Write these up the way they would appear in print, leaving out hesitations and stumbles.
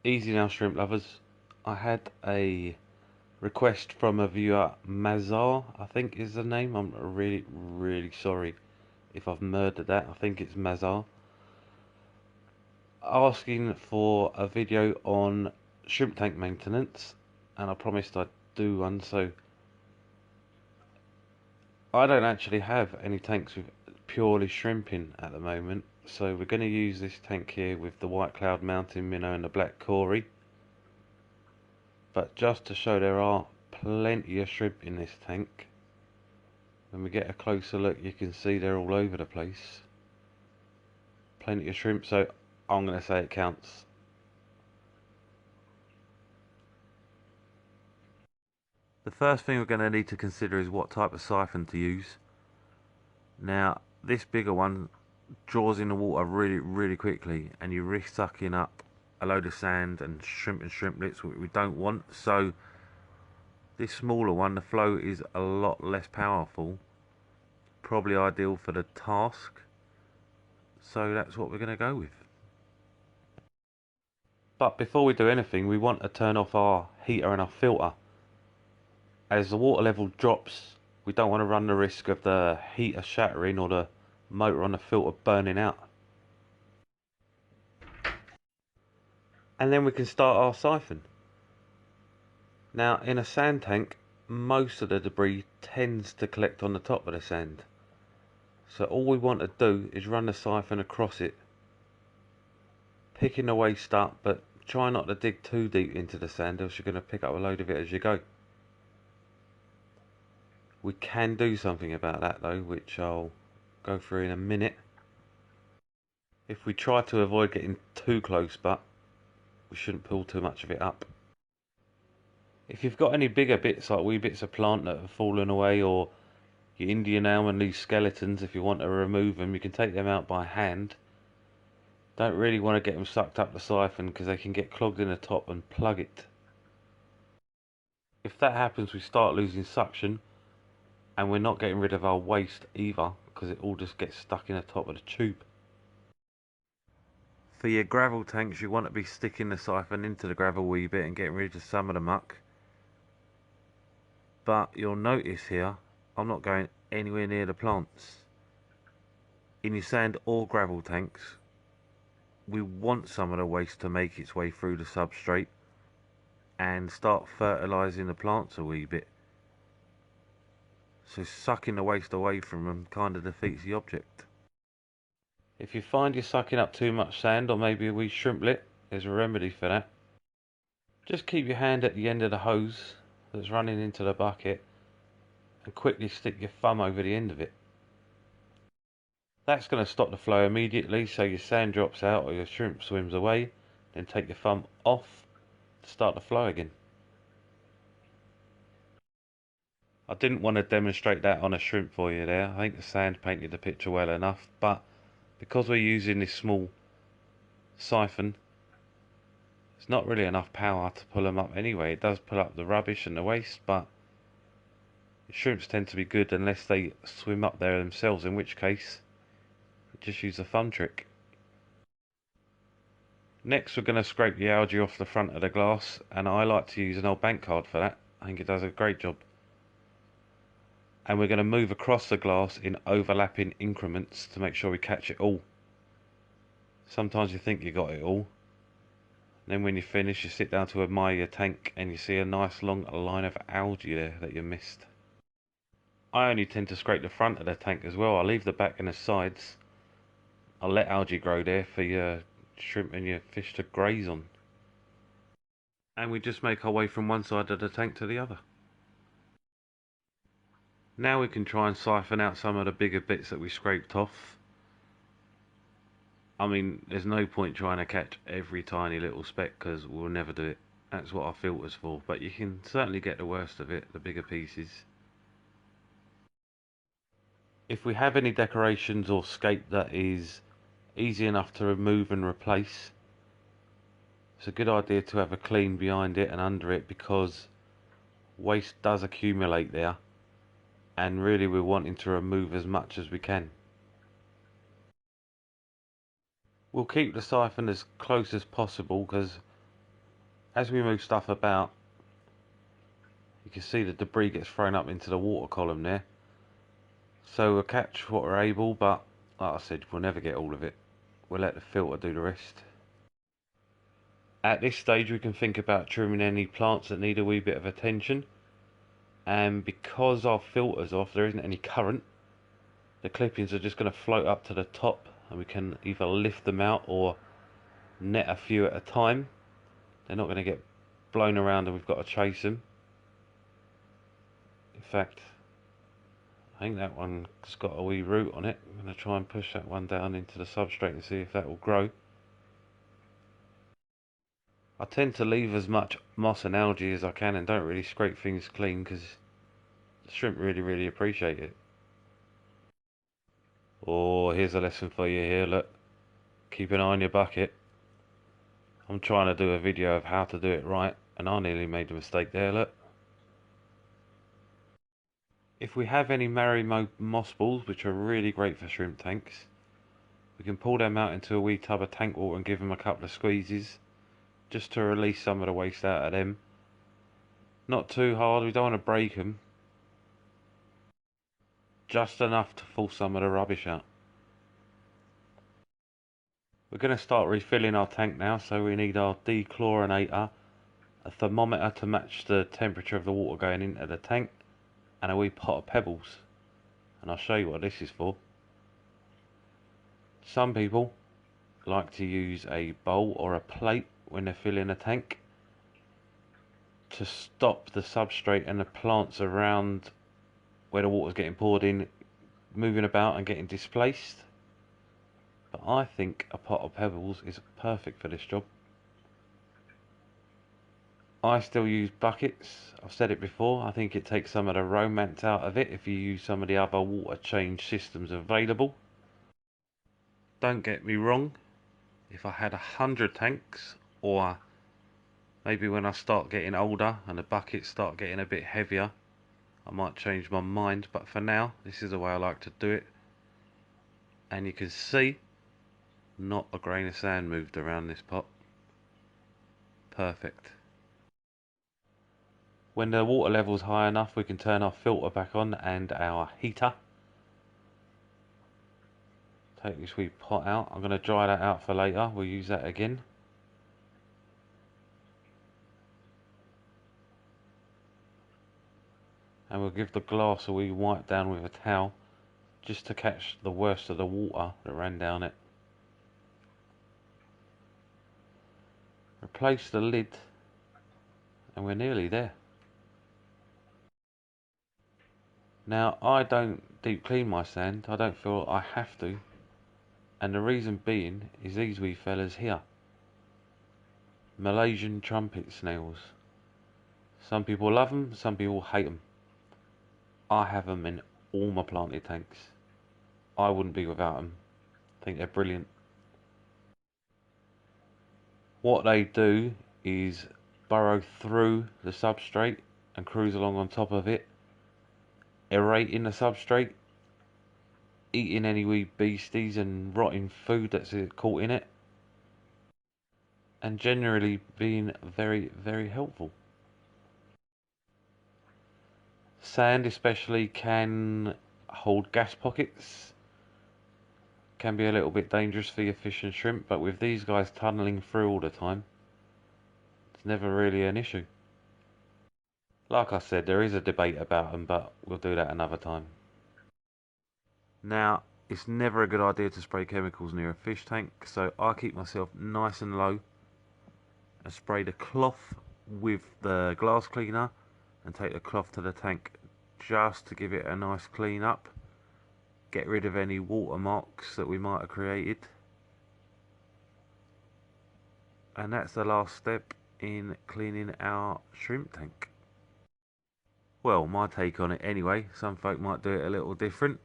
Easy now, shrimp lovers. I had a request from a viewer, Mazar, I think is the name. I'm really sorry if I've murdered that. I think it's Mazar. Asking for a video on shrimp tank maintenance, and I promised I'd do one. So I don't actually have any tanks with purely shrimping at the moment, so we're going to use this tank here with the white cloud mountain minnow and the black cory. But just to show, there are plenty of shrimp in this tank. When we get a closer look, you can see they're all over the place. Plenty of shrimp, so I'm going to say it counts. The first thing we're going to need to consider is what type of siphon to use. Now, this bigger one draws in the water really quickly, and you risk sucking up a load of sand and shrimplets, which we don't want. So this smaller one, the flow is a lot less powerful, probably ideal for the task, so that's what we're going to go with. But before we do anything, we want to turn off our heater and our filter. As the water level drops, we don't want to run the risk of the heater shattering or the motor on the filter burning out. And then we can start our siphon. Now, in a sand tank, most of the debris tends to collect on the top of the sand. So all we want to do is run the siphon across it, picking the waste up, but try not to dig too deep into the sand, else you're going to pick up a load of it as you go. We can do something about that though, which I'll go through in a minute. If we try to avoid getting too close, but we shouldn't pull too much of it up. If you've got any bigger bits, like wee bits of plant that have fallen away, or your Indian elm and these skeletons, if you want to remove them, you can take them out by hand. Don't really want to get them sucked up the siphon because they can get clogged in the top and plug it. If that happens, we start losing suction, and we're not getting rid of our waste either, because it all just gets stuck in the top of the tube. For your gravel tanks, you want to be sticking the siphon into the gravel a wee bit and getting rid of some of the muck. But you'll notice here, I'm not going anywhere near the plants. In your sand or gravel tanks, we want some of the waste to make its way through the substrate and start fertilising the plants a wee bit. So sucking the waste away from them kind of defeats the object. If you find you're sucking up too much sand, or maybe a wee shrimplet, there's a remedy for that. Just keep your hand at the end of the hose that's running into the bucket and quickly stick your thumb over the end of it. That's going to stop the flow immediately, so your sand drops out or your shrimp swims away. Then take your thumb off to start the flow again. I didn't want to demonstrate that on a shrimp for you there. I think the sand painted the picture well enough, but because we're using this small siphon, it's not really enough power to pull them up anyway. It does pull up the rubbish and the waste, but shrimps tend to be good unless they swim up there themselves, in which case just use the thumb trick. Next we're going to scrape the algae off the front of the glass, and I like to use an old bank card for that. I think it does a great job. And we're going to move across the glass in overlapping increments to make sure we catch it all. Sometimes you think you got it all, and then when you finish you sit down to admire your tank and you see a nice long line of algae there that you missed. I only tend to scrape the front of the tank as well. I leave the back and the sides. I'll let algae grow there for your shrimp and your fish to graze on. And we just make our way from one side of the tank to the other. Now we can try and siphon out some of the bigger bits that we scraped off. I mean, there's no point trying to catch every tiny little speck because we'll never do it. That's what our filter's for, but you can certainly get the worst of it, the bigger pieces. If we have any decorations or scape that is easy enough to remove and replace, it's a good idea to have a clean behind it and under it, because waste does accumulate there, and really we're wanting to remove as much as we can. We'll keep the siphon as close as possible because As we move stuff about, you can see the debris gets thrown up into the water column there. So we'll catch what we're able, but like I said, we'll never get all of it. We'll let the filter do the rest. At this stage we can think about trimming any plants that need a wee bit of attention, and because our filter's off, there isn't any current, the clippings are just going to float up to the top, and we can either lift them out or net a few at a time. They're not going to get blown around and we've got to chase them. In fact, I think that one's got a wee root on it. I'm going to try and push that one down into the substrate and see if that will grow. I tend to leave as much moss and algae as I can and don't really scrape things clean because the shrimp really appreciate it. Oh, here's a lesson for you here, look. Keep an eye on your bucket. I'm trying to do a video of how to do it right and I nearly made a mistake there, look. If we have any marrow moss balls, which are really great for shrimp tanks, we can pull them out into a wee tub of tank water and give them a couple of squeezes just to release some of the waste out of them. Not too hard, we don't want to break them. Just enough to pull some of the rubbish out. We're going to start refilling our tank now, so we need our dechlorinator, a thermometer to match the temperature of the water going into the tank, and a wee pot of pebbles. And I'll show you what this is for. Some people like to use a bowl or a plate when they're filling a tank to stop the substrate and the plants around where the water's getting poured in moving about and getting displaced. But I think a pot of pebbles is perfect for this job. I still use buckets. I've said it before, I think it takes some of the romance out of it if you use some of the other water change systems available. Don't get me wrong, if I had 100 tanks, or maybe when I start getting older and the buckets start getting a bit heavier, I might change my mind, but for now this is the way I like to do it. And you can see not a grain of sand moved around this pot. Perfect. When the water level's high enough, we can turn our filter back on and our heater. Take this wee pot out. I'm going to dry that out for later. We'll use that again. And we'll give the glass a wee wipe down with a towel just to catch the worst of the water that ran down it. Replace the lid and we're nearly there. Now I don't deep clean my sand, I don't feel I have to, and the reason being is these wee fellas here. Malaysian trumpet snails. Some people love them, some people hate them. I have them in all my planted tanks. I wouldn't be without them. I think they're brilliant. What they do is burrow through the substrate and cruise along on top of it, aerating the substrate, eating any wee beasties and rotting food that's caught in it, and generally being very helpful. Sand especially can hold gas pockets, can be a little bit dangerous for your fish and shrimp, but with these guys tunnelling through all the time, it's never really an issue. Like I said, there is a debate about them, but we'll do that another time. Now, it's never a good idea to spray chemicals near a fish tank, so I keep myself nice and low and spray the cloth with the glass cleaner and take the cloth to the tank just to give it a nice clean up, get rid of any watermarks that we might have created. And that's the last step in cleaning our shrimp tank. Well, my take on it anyway. Some folk might do it a little different.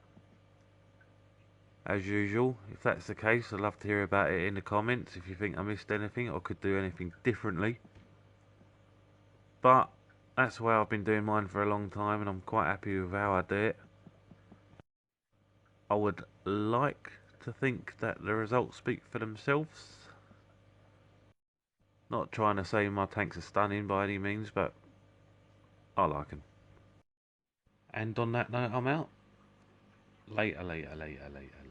As usual, if that's the case, I'd love to hear about it in the comments if you think I missed anything or could do anything differently. But that's the way I've been doing mine for a long time and I'm quite happy with how I do it. I would like to think that the results speak for themselves. Not trying to say my tanks are stunning by any means, but I like them. And on that note, I'm out. Later, later, later, later, later.